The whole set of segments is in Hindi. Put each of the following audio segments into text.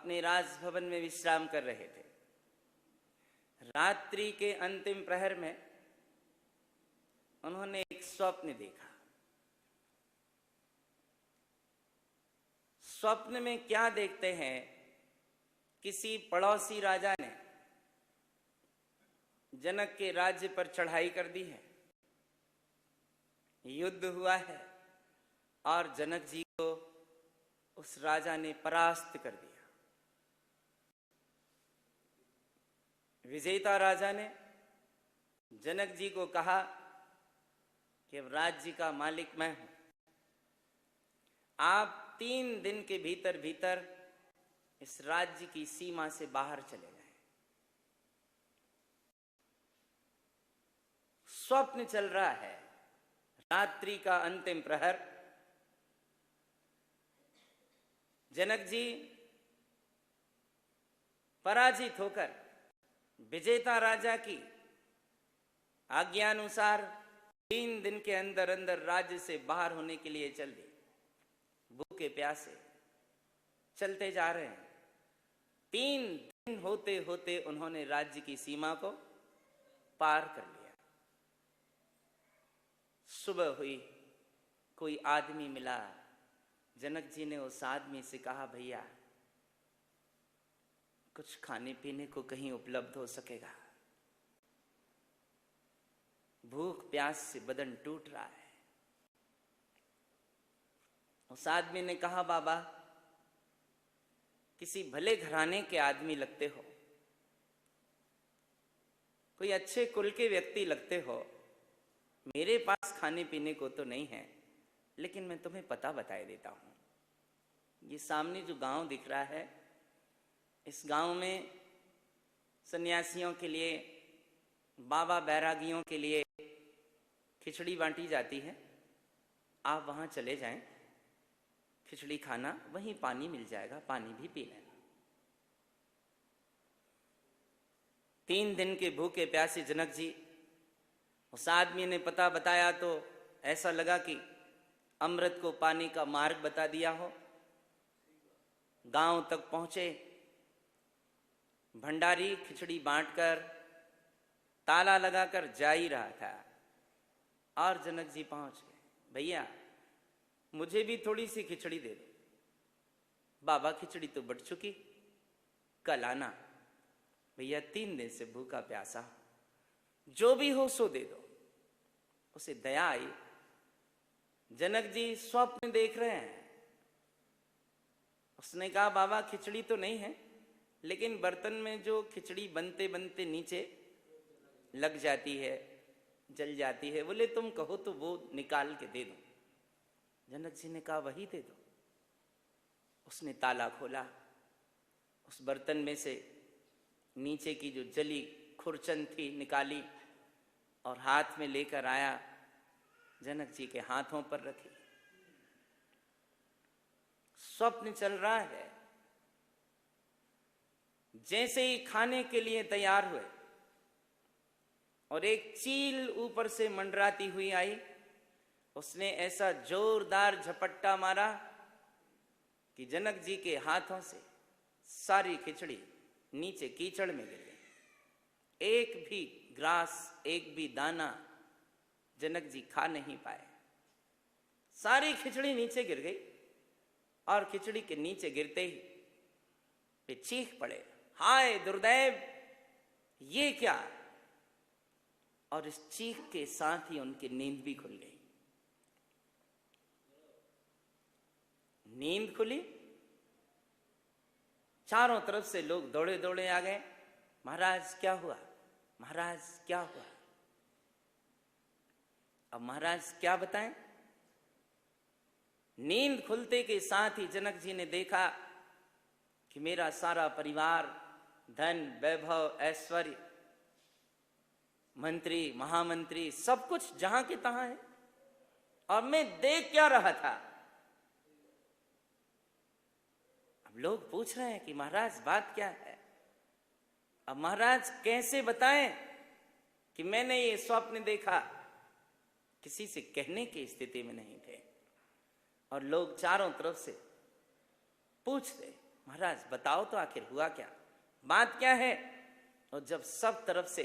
अपने राजभवन में विश्राम कर रहे थे। रात्रि के अंतिम प्रहर में उन्होंने एक स्वप्न देखा। स्वप्न में क्या देखते हैं, किसी पड़ोसी राजा ने जनक के राज्य पर चढ़ाई कर दी है, युद्ध हुआ है और जनक जी को उस राजा ने परास्त कर दिया। विजेता राजा ने जनक जी को कहा कि अब राज्य का मालिक मैं हूं, आप 3 दिन के भीतर भीतर इस राज्य की सीमा से बाहर चले जाएं। स्वप्न चल रहा है, रात्रि का अंतिम प्रहर। जनक जी पराजित होकर विजेता राजा की आज्ञानुसार 3 दिन के अंदर अंदर राज्य से बाहर होने के लिए चल दिए। भूखे प्यासे चलते जा रहे हैं। 3 दिन होते होते उन्होंने राज्य की सीमा को पार कर लिया। सुबह हुई, कोई आदमी मिला। जनक जी ने उस आदमी से कहा, भैया कुछ खाने पीने को कहीं उपलब्ध हो सकेगा? भूख प्यास से बदन टूट रहा है। उस आदमी ने कहा, बाबा किसी भले घराने के आदमी लगते हो, कोई अच्छे कुल के व्यक्ति लगते हो। मेरे पास खाने पीने को तो नहीं है, लेकिन मैं तुम्हें पता बताए देता हूं। ये सामने जो गांव दिख रहा है, इस गांव में सन्यासियों के लिए, बाबा बैरागियों के लिए खिचड़ी बांटी जाती है। आप वहां चले जाएं, खिचड़ी खाना, वहीं पानी मिल जाएगा, पानी भी पी लेना। 3 दिन के भूखे प्यासे जनक जी, उस आदमी ने पता बताया तो ऐसा लगा कि अमृत को पाने का मार्ग बता दिया हो। गांव तक पहुंचे। भंडारी खिचड़ी बांटकर, ताला लगाकर जा ही रहा था और जनक जी पहुंच गए। भैया मुझे भी थोड़ी सी खिचड़ी दे दो। बाबा खिचड़ी तो बट चुकी, कल आना। भैया 3 दिन से भूखा प्यासा, जो भी हो सो दे दो। उसे दया आई। जनक जी स्वप्न देख रहे हैं। उसने कहा, बाबा खिचड़ी तो नहीं है, लेकिन बर्तन में जो खिचड़ी बनते बनते नीचे लग जाती है, जल जाती है, बोले तुम कहो तो वो निकाल के दे दो। जनक जी ने कहा, वही दे दो। उसने ताला खोला, उस बर्तन में से नीचे की जो जली खुरचन थी निकाली और हाथ में लेकर आया, जनक जी के हाथों पर रखी। स्वप्न चल रहा है। जैसे ही खाने के लिए तैयार हुए और एक चील ऊपर से मंडराती हुई आई, उसने ऐसा जोरदार झपट्टा मारा कि जनक जी के हाथों से सारी खिचड़ी नीचे कीचड़ में गिर गई। एक भी ग्रास, एक भी दाना जनक जी खा नहीं पाए। सारी खिचड़ी नीचे गिर गई और खिचड़ी के नीचे गिरते ही वे चीख पड़े, हाय दुर्दैव, ये क्या? और इस चीख के साथ ही उनकी नींद भी खुल गई। नींद खुली, चारों तरफ से लोग दौड़े दौड़े आ गए। महाराज क्या हुआ? महाराज क्या हुआ? अब महाराज क्या बताएं? नींद खुलते के साथ ही जनक जी ने देखा कि मेरा सारा परिवार, धन, वैभव, ऐश्वर्य, मंत्री, महामंत्री, सब कुछ जहां के तहां है। और मैं देख क्या रहा था? अब लोग पूछ रहे हैं कि महाराज बात क्या है? अब महाराज कैसे बताएं कि मैंने ये स्वप्न देखा? किसी से कहने की स्थिति में नहीं थे और लोग चारों तरफ से पूछते, महाराज बताओ तो आखिर हुआ क्या, बात क्या है। और जब सब तरफ से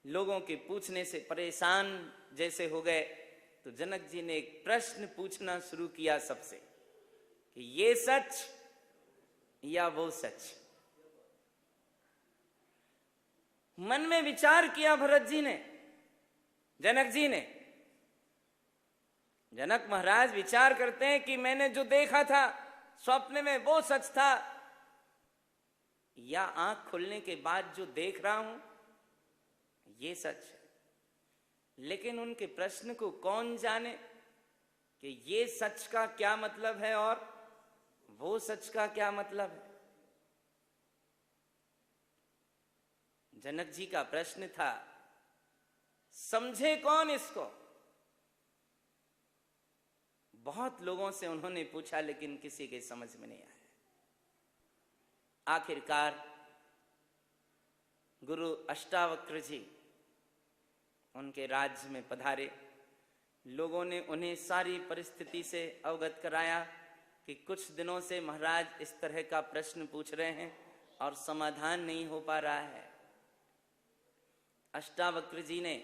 लोगों के पूछने से परेशान जैसे हो गए, तो जनक जी ने एक प्रश्न पूछना शुरू किया सबसे कि ये सच या वो सच। मन में विचार किया भरत जी ने, जनक जी ने। जनक महाराज विचार करते हैं कि मैंने जो देखा था स्वप्न में वो सच था, या आंख खुलने के बाद जो देख रहा हूं ये सच है। लेकिन उनके प्रश्न को कौन जाने कि ये सच का क्या मतलब है और वो सच का क्या मतलब है। जनक जी का प्रश्न था, समझे कौन इसको। बहुत लोगों से उन्होंने पूछा लेकिन किसी के समझ में नहीं आया। आखिरकार गुरु अष्टावक्र जी उनके राज्य में पधारे। लोगों ने उन्हें सारी परिस्थिति से अवगत कराया कि कुछ दिनों से महाराज इस तरह का प्रश्न पूछ रहे हैं और समाधान नहीं हो पा रहा है। अष्टावक्र जी ने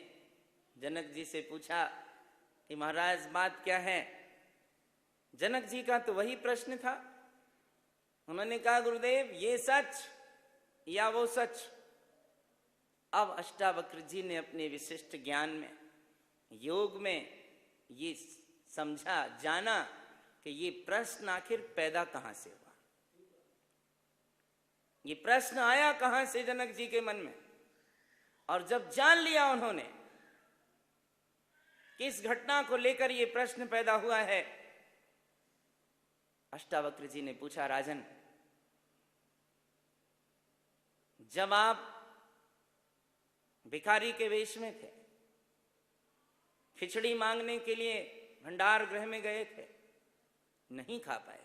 जनक जी से पूछा कि महाराज बात क्या है। जनक जी का तो वही प्रश्न था। उन्होंने कहा, गुरुदेव ये सच या वो सच। अब अष्टावक्र जी ने अपने विशिष्ट ज्ञान में, योग में ये समझा, जाना कि ये प्रश्न आखिर पैदा कहां से हुआ, ये प्रश्न आया कहां से जनक जी के मन में। और जब जान लिया उन्होंने कि इस घटना को लेकर ये प्रश्न पैदा हुआ है, अष्टावक्र जी ने पूछा, राजन जब आप भिखारी के वेश में थे, खिचड़ी मांगने के लिए भंडार गृह में गए थे, नहीं खा पाए,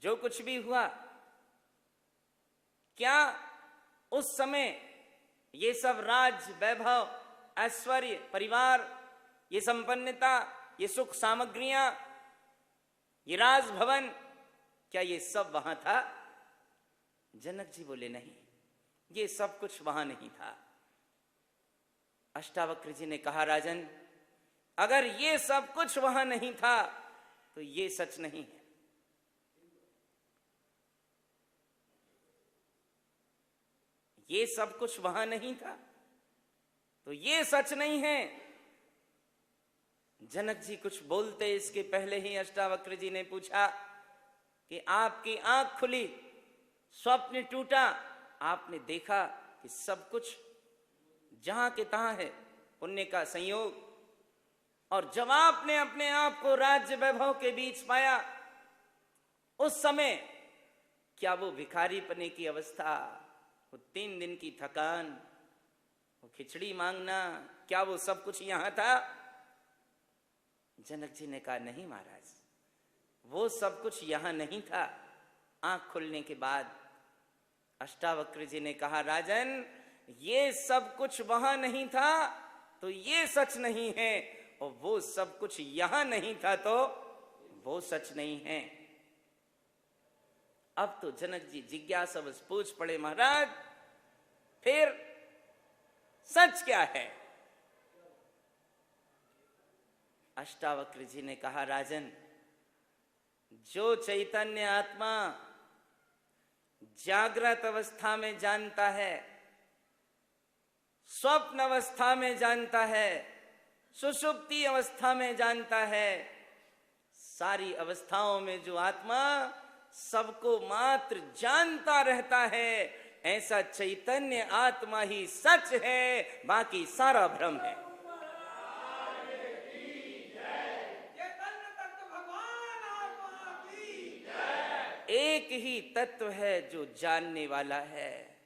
जो कुछ भी हुआ, क्या उस समय ये सब राज वैभव, ऐश्वर्य, परिवार, ये संपन्नता, ये सुख सामग्रियां, ये राजभवन, क्या ये सब वहां था। जनक जी बोले, नहीं, ये सब कुछ वहां नहीं था। अष्टावक्र जी ने कहा, राजन अगर ये सब कुछ वहां नहीं था तो ये सच नहीं है। ये सब कुछ वहां नहीं था तो ये सच नहीं है। जनक जी कुछ बोलते इसके पहले ही अष्टावक्र जी ने पूछा कि आपकी आंख खुली, स्वप्न टूटा, आपने देखा कि सब कुछ जहां के तहां है, पुण्य का संयोग। और जब आपने अपने आप को राज्य वैभव के बीच पाया, उस समय क्या वो भिखारी पने की अवस्था, वो 3 दिन की थकान, वो खिचड़ी मांगना, क्या वो सब कुछ यहां था। जनक जी ने कहा, नहीं महाराज, वो सब कुछ यहां नहीं था। आंख खुलने के बाद अष्टावक्र जी ने कहा, राजन ये सब कुछ वहां नहीं था तो ये सच नहीं है, और वो सब कुछ यहां नहीं था तो वो सच नहीं है। अब तो जनक जी जिज्ञासावश पूछ पड़े, महाराज फिर सच क्या है। अष्टावक्र जी ने कहा, राजन जो चैतन्य आत्मा जागृत अवस्था में जानता है, स्वप्न अवस्था में जानता है, सुषुप्ति अवस्था में जानता है, सारी अवस्थाओं में जो आत्मा सबको मात्र जानता रहता है, ऐसा चैतन्य आत्मा ही सच है, बाकी सारा भ्रम है। एक ही तत्व है जो जानने वाला है,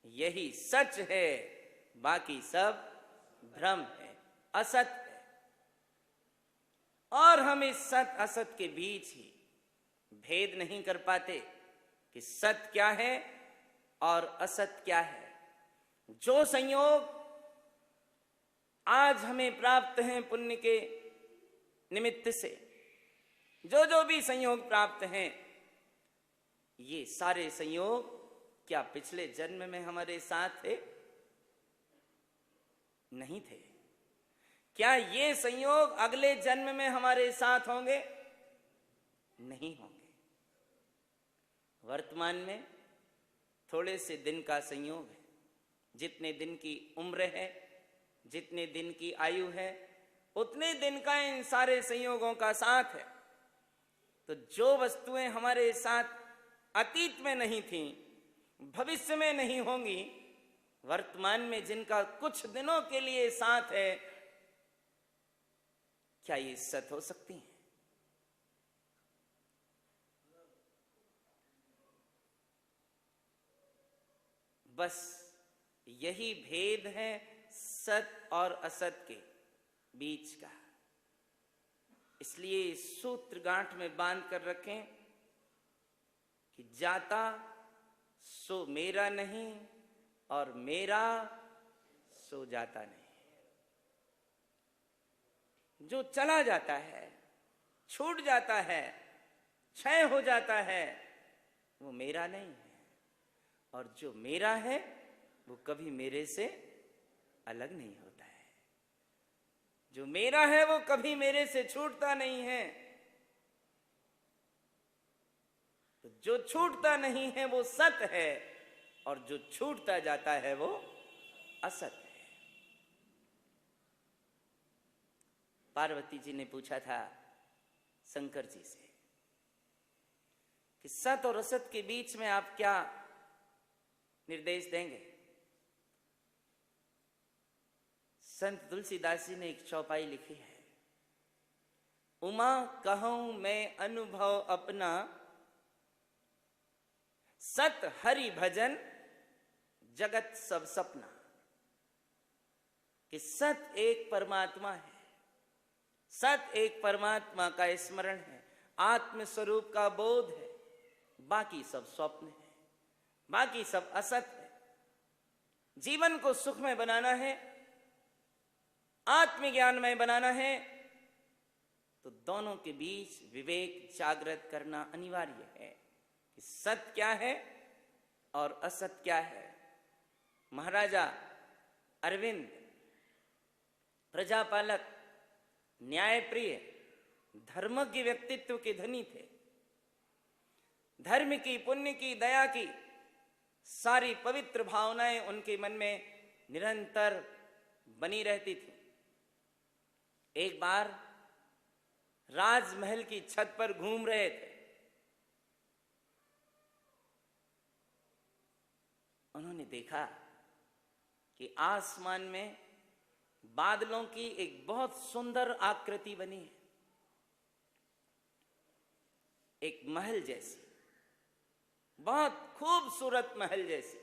यही सच है, बाकी सब भ्रम है, असत है। और हम इस सत असत के बीच ही भेद नहीं कर पाते कि सत क्या है और असत क्या है। जो संयोग आज हमें प्राप्त हैं पुण्य के निमित्त से, जो भी संयोग प्राप्त हैं, ये सारे संयोग क्या पिछले जन्म में हमारे साथ थे? नहीं थे। क्या ये संयोग अगले जन्म में हमारे साथ होंगे? नहीं होंगे। वर्तमान में थोड़े से दिन का संयोग है। जितने दिन की उम्र है, जितने दिन की आयु है, उतने दिन का इन सारे संयोगों का साथ है। तो जो वस्तुएं हमारे साथ अतीत में नहीं थीं, भविष्य में नहीं होंगी, वर्तमान में जिनका कुछ दिनों के लिए साथ है, क्या ये सत हो सकती हैं? बस यही भेद है सत और असत के बीच का। इसलिए सूत्र गांठ में बांध कर रखें कि जाता सो मेरा नहीं और मेरा सो जाता नहीं। जो चला जाता है, छूट जाता है, क्षय हो जाता है, वो मेरा नहीं है। और जो मेरा है वो कभी मेरे से अलग नहीं होता है। जो मेरा है वो कभी मेरे से छूटता नहीं है। तो जो छूटता नहीं है वो सत है, और जो छूटता जाता है वो असत है। पार्वती जी ने पूछा था शंकर जी से कि सत और असत के बीच में आप क्या निर्देश देंगे? संत तुलसीदास जी ने एक चौपाई लिखी है, उमा कहूं मैं अनुभव अपना, सत हरि भजन जगत सब सपना। कि सत एक परमात्मा है, सत एक परमात्मा का स्मरण है, आत्म स्वरूप का बोध है, बाकी सब स्वप्न है, बाकी सब असत है। जीवन को सुखमय बनाना है, आत्मज्ञानमय बनाना है, तो दोनों के बीच विवेक जागृत करना अनिवार्य है कि सत क्या है और असत क्या है। महाराजा अरविंद प्रजापालक, न्यायप्रिय, धर्मज्ञ व्यक्तित्व के धनी थे। धर्म की, पुण्य की, दया की सारी पवित्र भावनाएं उनके मन में निरंतर बनी रहती थी। एक बार राजमहल की छत पर घूम रहे थे। उन्होंने देखा कि आसमान में बादलों की एक बहुत सुंदर आकृति बनी है, एक महल जैसी, बहुत खूबसूरत महल जैसी।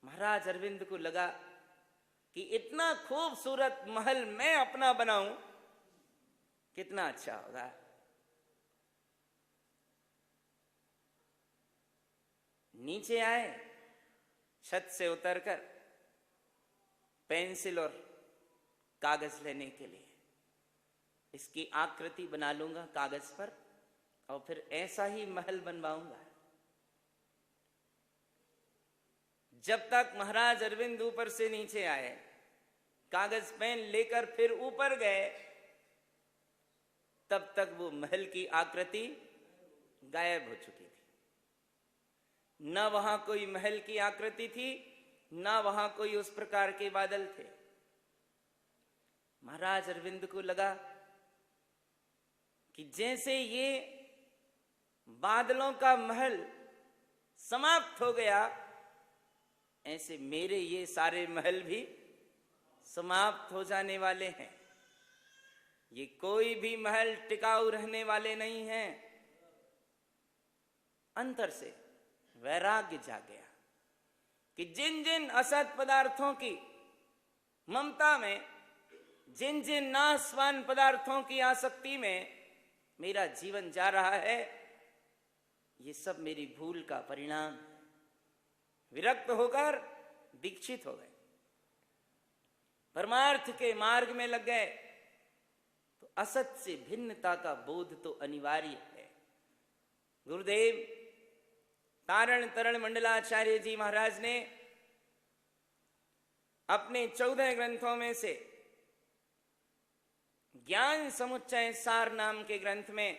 महाराज अरविंद को लगा कि इतना खूबसूरत महल मैं अपना बनाऊं, कितना अच्छा होगा। नीचे आए, छत से उतरकर पेंसिल और कागज लेने के लिए, इसकी आकृति बना लूंगा कागज पर और फिर ऐसा ही महल बनवाऊंगा। जब तक महाराज अरविंद ऊपर से नीचे आए, कागज पेन लेकर फिर ऊपर गए, तब तक वो महल की आकृति गायब हो चुकी थी। न वहां कोई महल की आकृति थी, न वहां कोई उस प्रकार के बादल थे। महाराज अरविंद को लगा कि जैसे ये बादलों का महल समाप्त हो गया, ऐसे मेरे ये सारे महल भी समाप्त हो जाने वाले हैं। ये कोई भी महल टिकाऊ रहने वाले नहीं हैं। अंतर से वैराग्य जाग गया कि जिन जिन असत पदार्थों की ममता में, जिन जिन नाशवान पदार्थों की आसक्ति में मेरा जीवन जा रहा है, ये सब मेरी भूल का परिणाम। विरक्त होकर दीक्षित हो गए, परमार्थ के मार्ग में लग गए। तो असत से भिन्नता का बोध तो अनिवार्य है। गुरुदेव तारण तरण मंडलाचार्य जी महाराज ने अपने 14 ग्रंथों में से ज्ञान समुच्चय सार नाम के ग्रंथ में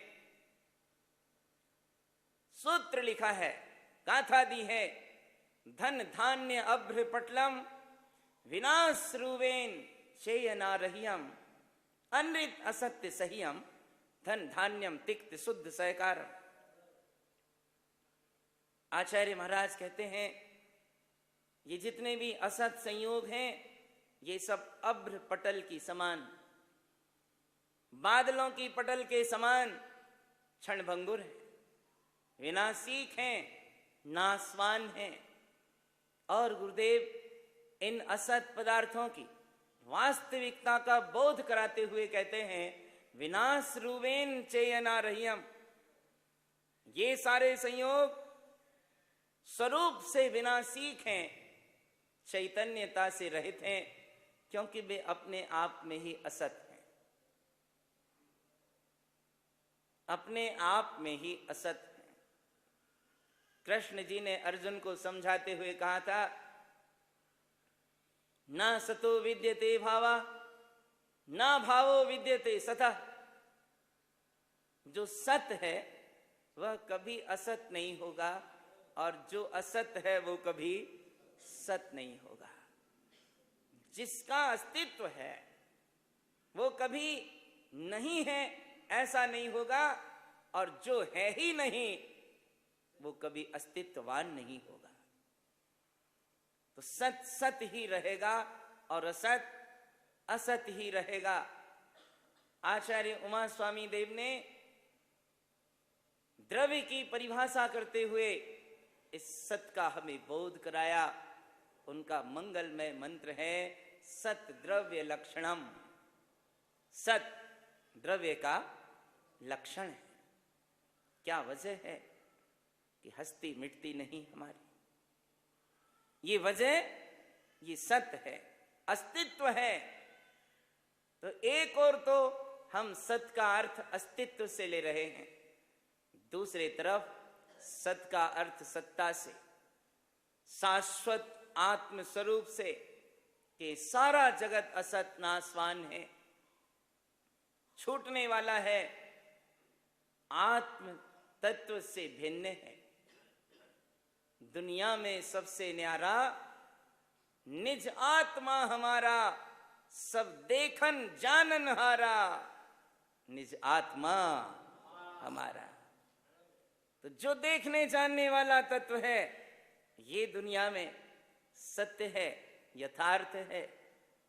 सूत्र लिखा है, गाथा दी है। धन धान्य अभ्र पटलम विनाश रूवेन चेयना रहियम अनृत असत्य सहियम धन धान्यम तिक्त शुद्ध सहकार। आचार्य महाराज कहते हैं ये जितने भी असत संयोग हैं ये सब अभ्र पटल की समान, बादलों की पटल के समान क्षणभंगुर है, विनाशिक हैं, नाशवान हैं। और गुरुदेव इन असत पदार्थों की वास्तविकता का बोध कराते हुए कहते हैं विनाश रूवेन चेयना रहियम। ये सारे संयोग स्वरूप से विनाशिक हैं, चैतन्यता से रहित हैं, क्योंकि वे अपने आप में ही असत हैं, अपने आप में ही असत हैं। कृष्ण जी ने अर्जुन को समझाते हुए कहा था ना सतो विद्यते भावा ना भावो विद्यते सतः। जो सत है वह कभी असत नहीं होगा और जो असत है वो कभी सत नहीं होगा। जिसका अस्तित्व है वो कभी नहीं है ऐसा नहीं होगा, और जो है ही नहीं वो कभी अस्तित्ववान नहीं होगा। तो सत सत ही रहेगा और असत असत ही रहेगा। आचार्य उमा स्वामी देव ने द्रव्य की परिभाषा करते हुए इस सत का हमें बोध कराया। उनका मंगलमय मंत्र है सत द्रव्य लक्षणम। सत द्रव्य का लक्षण है। क्या वजह है कि हस्ती मिटती नहीं हमारी? ये वजह, ये सत है, अस्तित्व है। तो एक और तो हम सत का अर्थ अस्तित्व से ले रहे हैं, दूसरी तरफ सत का अर्थ सत्ता से, शाश्वत आत्म स्वरूप से, कि सारा जगत असत नाशवान है, छूटने वाला है, आत्म तत्व से भिन्न है। दुनिया में सबसे न्यारा निज आत्मा हमारा, सब देखन जानन हारा, निज आत्मा हमारा। तो जो देखने जानने वाला तत्व है ये दुनिया में सत्य है, यथार्थ है,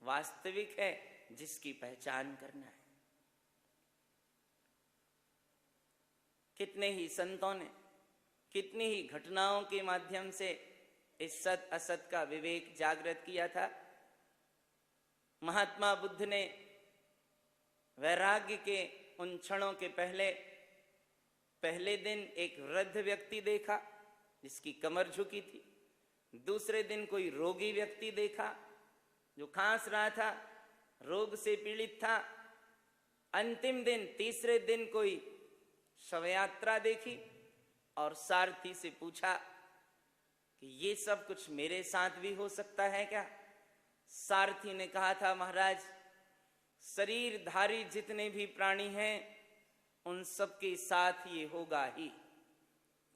वास्तविक है, जिसकी पहचान करना है। कितने ही संतों ने कितनी ही घटनाओं के माध्यम से इस सत असत का विवेक जागृत किया था। महात्मा बुद्ध ने वैराग्य के उन क्षणों के पहले दिन एक वृद्ध व्यक्ति देखा जिसकी कमर झुकी थी। दूसरे दिन कोई रोगी व्यक्ति देखा जो खांस रहा था, रोग से पीड़ित था। अंतिम दिन, तीसरे दिन कोई शवयात्रा देखी और सारथी से पूछा कि ये सब कुछ मेरे साथ भी हो सकता है क्या? सारथी ने कहा था, महाराज, शरीरधारी जितने भी प्राणी हैं उन सबके साथ ये होगा ही,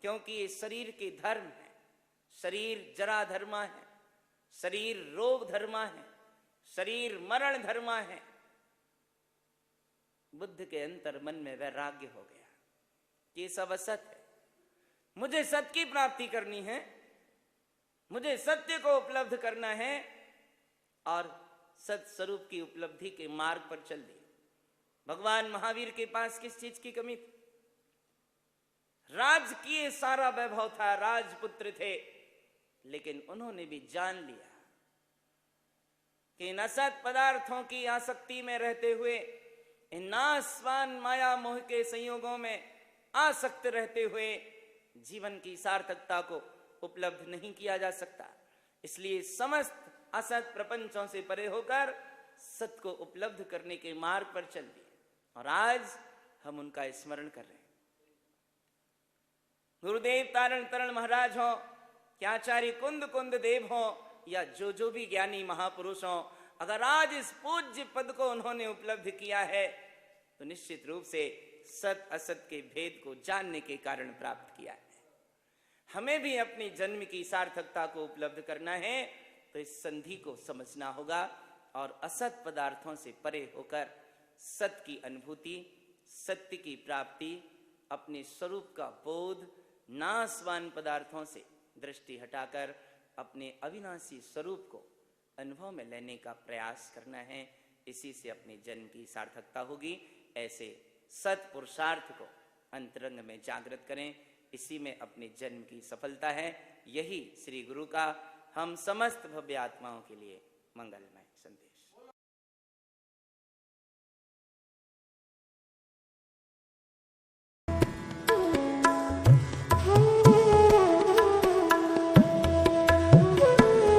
क्योंकि ये शरीर के धर्म है। शरीर जरा धर्मा है, शरीर रोग धर्मा है, शरीर मरण धर्मा है। बुद्ध के अंतर मन में वैराग्य हो गया, ये सब असत है। मुझे सत्य की प्राप्ति करनी है, मुझे सत्य को उपलब्ध करना है और सत स्वरूप की उपलब्धि के मार्ग पर चल दिए। भगवान महावीर के पास किस चीज की कमी थी? राजकीय सारा वैभव था, राजपुत्र थे, लेकिन उन्होंने भी जान लिया कि इन असत पदार्थों की आसक्ति में रहते हुए, इन नाशवान माया मोह के संयोगों में आसक्त रहते हुए जीवन की सार्थकता को उपलब्ध नहीं किया जा सकता। इसलिए समस्त असत प्रपंचों से परे होकर सत को उपलब्ध करने के मार्ग पर चल दिए, और आज हम उनका स्मरण कर रहे हैं। गुरुदेव तारण तरण महाराज हो, क्या आचार्य कुंद कुंद देव हो, या जो भी ज्ञानी महापुरुष हो, अगर आज इस पूज्य पद को उन्होंने उपलब्ध किया है तो निश्चित रूप से सत असत के भेद को जानने के कारण प्राप्त किया है। हमें भी अपनी जन्म की सार्थकता को उपलब्ध करना है तो इस संधि को समझना होगा और असत पदार्थों से परे होकर सत की अनुभूति, सत्य की प्राप्ति, अपने स्वरूप का बोध, नाशवान पदार्थों से दृष्टि हटाकर अपने अविनाशी स्वरूप को अनुभव में लेने का प्रयास करना है। इसी से अपने जन्म की सार्थकता होगी। ऐसे सत पुरुषार्थ को अंतरंग में जागृत करें, इसी में अपने जन्म की सफलता है। यही श्री गुरु का हम समस्त भव्य आत्माओं के लिए मंगलमय संदेश।